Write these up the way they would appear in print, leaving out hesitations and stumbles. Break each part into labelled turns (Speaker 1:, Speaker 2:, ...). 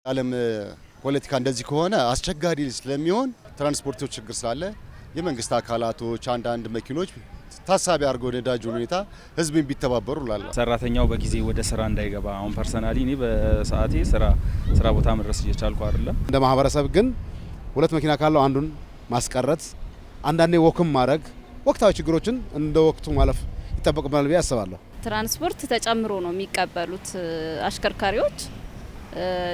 Speaker 1: ዓለም ፖለቲካ እንደዚህ ከሆነ አስቸጋሪ ስለሚሆን ትራንስፖርቶች ችግር ስላለ የመንግስት አካላቶች አንዳንድ መኪኖች ታሳቢ አድርገው ነዳጅ ሁኔታ ህዝብን ቢተባበሩ ላላ
Speaker 2: ሰራተኛው በጊዜ ወደ ስራ እንዳይገባ አሁን ፐርሰናሊ እኔ በሰዓቴ ስራ ቦታ መድረስ እየቻልኩ አይደለም።
Speaker 3: እንደ ማህበረሰብ ግን ሁለት መኪና ካለው አንዱን ማስቀረት አንዳንዴ ወክም ማድረግ ወቅታዊ ችግሮችን እንደ ወቅቱ ማለፍ ይጠበቅብናል ብዬ አስባለሁ።
Speaker 4: ትራንስፖርት ተጨምሮ ነው የሚቀበሉት አሽከርካሪዎች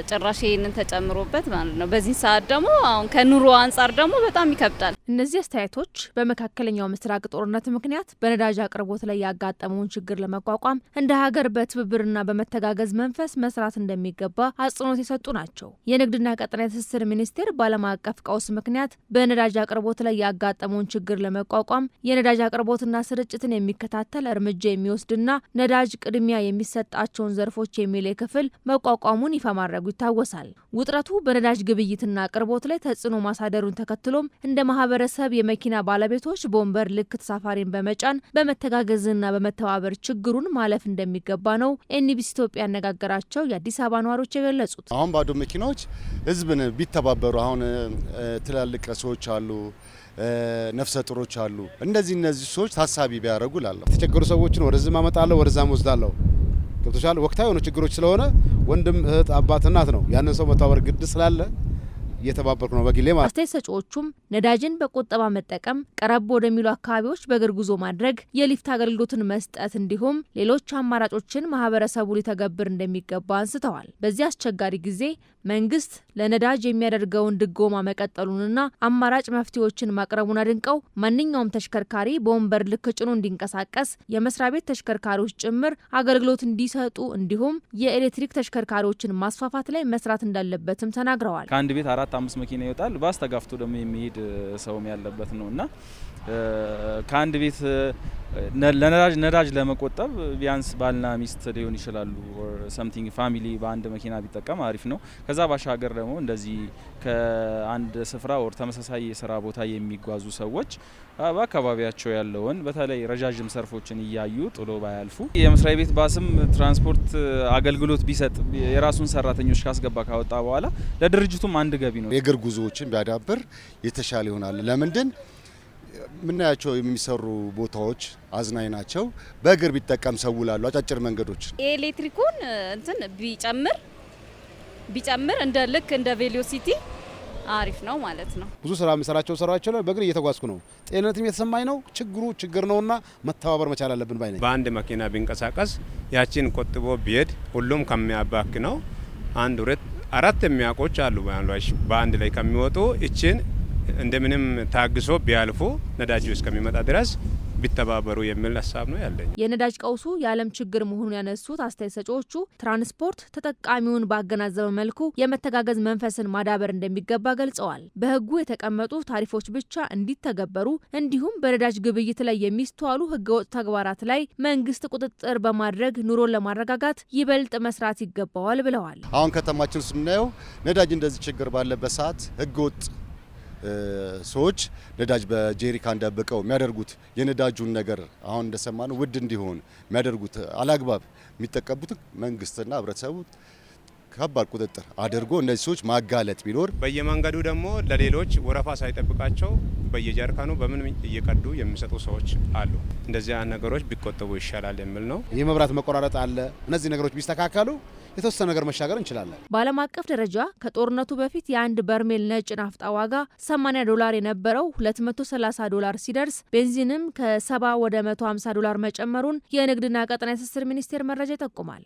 Speaker 4: ጭራሽ ይሄንን ተጨምሮበት ማለት ነው። በዚህ ሰዓት ደግሞ አሁን ከኑሮ አንጻር ደግሞ በጣም ይከብዳል።
Speaker 5: እነዚህ አስተያየቶች በመካከለኛው ምስራቅ ጦርነት ምክንያት በነዳጅ አቅርቦት ላይ ያጋጠመውን ችግር ለመቋቋም እንደ ሀገር በትብብርና በመተጋገዝ መንፈስ መስራት እንደሚገባ አጽንኦት የሰጡ ናቸው። የንግድና ቀጠናዊ ትስስር ሚኒስቴር በዓለም አቀፍ ቀውስ ምክንያት በነዳጅ አቅርቦት ላይ ያጋጠመውን ችግር ለመቋቋም የነዳጅ አቅርቦትና ስርጭትን የሚከታተል እርምጃ የሚወስድና ነዳጅ ቅድሚያ የሚሰጣቸውን ዘርፎች የሚለይ ክፍል መቋቋሙን ይፋ ማድረጉ ይታወሳል። ውጥረቱ በነዳጅ ግብይትና አቅርቦት ላይ ተጽዕኖ ማሳደሩን ተከትሎም እንደ ማህበረሰብ የመኪና ባለቤቶች በወንበር ልክ ተሳፋሪን በመጫን በመተጋገዝና በመተባበር ችግሩን ማለፍ እንደሚገባ ነው ኤንቢሲ ኢትዮጵያ ያነጋገራቸው የአዲስ አበባ ነዋሪዎች የገለጹት።
Speaker 1: አሁን ባዶ መኪናዎች ህዝብን ቢተባበሩ አሁን ትላልቅ ሰዎች አሉ፣ ነፍሰ ጡሮች አሉ። እነዚህ ሰዎች ታሳቢ ቢያደርጉ ላለሁ
Speaker 3: የተቸገሩ ሰዎችን ወደዚህ ማመጣለሁ ወደዛም ወስዳለሁ። ገብቶሻል። ወቅታዊ የሆኑ ችግሮች ስለሆነ ወንድም እህት አባት እናት ነው ያንን ሰው መተባበር ግድ ስላለ እየተባበርኩ ነው በግሌ ማለት።
Speaker 5: አስተያየት ሰጪዎቹም ነዳጅን በቁጠባ መጠቀም፣ ቀረብ ወደሚሉ አካባቢዎች በእግር ጉዞ ማድረግ፣ የሊፍት አገልግሎትን መስጠት እንዲሁም ሌሎች አማራጮችን ማህበረሰቡ ሊተገብር እንደሚገባ አንስተዋል። በዚህ አስቸጋሪ ጊዜ መንግስት ለነዳጅ የሚያደርገውን ድጎማ መቀጠሉንና አማራጭ መፍትሄዎችን ማቅረቡን አድንቀው ማንኛውም ተሽከርካሪ በወንበር ልክ ጭኖ እንዲንቀሳቀስ የመስሪያ ቤት ተሽከርካሪዎች ጭምር አገልግሎት እንዲሰጡ እንዲሁም የኤሌክትሪክ ተሽከርካሪዎችን ማስፋፋት ላይ መስራት እንዳለበትም ተናግረዋል።
Speaker 2: ከአንድ ቤት 4-5 መኪና ይወጣል። ባስ ተጋፍቶ ደግሞ የሚሄድ ሰውም ያለበት ነውና ከአንድ ቤት ነዳጅ ለመቆጠብ ቢያንስ ባልና ሚስት ሊሆን ይችላሉ ኦር ሰምቲንግ ፋሚሊ በአንድ መኪና ቢጠቀም አሪፍ ነው። ከዛ ባሻገር ደግሞ እንደዚህ ከአንድ ስፍራ ኦር ተመሳሳይ የስራ ቦታ የሚጓዙ ሰዎች በአካባቢያቸው ያለውን በተለይ ረጃጅም ሰርፎችን እያዩ ጥሎ ባያልፉ የመስሪያ ቤት ባስም ትራንስፖርት አገልግሎት ቢሰጥ የራሱን ሰራተኞች ካስገባ ካወጣ በኋላ ለድርጅቱም አንድ ገቢ ነው።
Speaker 1: የእግር ጉዞዎችን ቢያዳብር የተሻለ ይሆናል። ለምንድን ምናያቸው የሚሰሩ ቦታዎች አዝናኝ ናቸው። በእግር ቢጠቀም ሰው ላሉ አጫጭር መንገዶች
Speaker 4: ኤሌክትሪኩን እንትን ቢጨምር እንደ ቬሎሲቲ አሪፍ ነው ማለት ነው።
Speaker 3: ብዙ ስራ የሚሰራቸው ስራዎች ላይ በእግር እየተጓዝኩ ነው። ጤንነትም የተሰማኝ ነው። ችግር ነውና መተባበር መቻል አለብን ባይ ነኝ።
Speaker 6: በአንድ መኪና ቢንቀሳቀስ ያቺን ቆጥቦ ቢሄድ ሁሉም ከሚያባክ ነው 1 2 4 የሚያቆች አሉ በአንድ ላይ ከሚወጡ እቺን እንደምንም ታግሶ ቢያልፉ ነዳጁ እስከሚመጣ ድረስ ቢተባበሩ የሚል ሀሳብ ነው ያለኝ።
Speaker 5: የነዳጅ ቀውሱ የዓለም ችግር መሆኑን ያነሱት አስተያየት ሰጪዎቹ ትራንስፖርት ተጠቃሚውን ባገናዘበ መልኩ የመተጋገዝ መንፈስን ማዳበር እንደሚገባ ገልጸዋል። በሕጉ የተቀመጡ ታሪፎች ብቻ እንዲተገበሩ እንዲሁም በነዳጅ ግብይት ላይ የሚስተዋሉ ሕገወጥ ተግባራት ላይ መንግስት ቁጥጥር በማድረግ ኑሮን ለማረጋጋት ይበልጥ መስራት ይገባዋል ብለዋል።
Speaker 1: አሁን ከተማችን ስናየው ነዳጅ እንደዚህ ችግር ባለበት ሰዓት ሕገወጥ ሰዎች ነዳጅ በጄሪካን ደብቀው የሚያደርጉት የነዳጁን ነገር አሁን እንደሰማነው ውድ እንዲሆን የሚያደርጉት አላግባብ የሚጠቀሙት መንግስትና ህብረተሰቡ ከባድ ቁጥጥር አድርጎ እነዚህ ሰዎች ማጋለጥ ቢኖር
Speaker 6: በየመንገዱ ደግሞ ለሌሎች ወረፋ ሳይጠብቃቸው በየጀሪካኑ በምን እየቀዱ የሚሰጡ ሰዎች አሉ። እንደዚህ ነገሮች ቢቆጠቡ ይሻላል የሚል ነው።
Speaker 3: የመብራት መቆራረጥ አለ። እነዚህ ነገሮች ቢስተካከሉ የተወሰነ ነገር መሻገር እንችላለን።
Speaker 5: በዓለም አቀፍ ደረጃ ከጦርነቱ በፊት የአንድ በርሜል ነጭ ናፍጣ ዋጋ $80 የነበረው $230 ሲደርስ ቤንዚንም ከ70 ወደ $150 መጨመሩን የንግድና ቀጠናዊ ትስስር ሚኒስቴር መረጃ ይጠቁማል።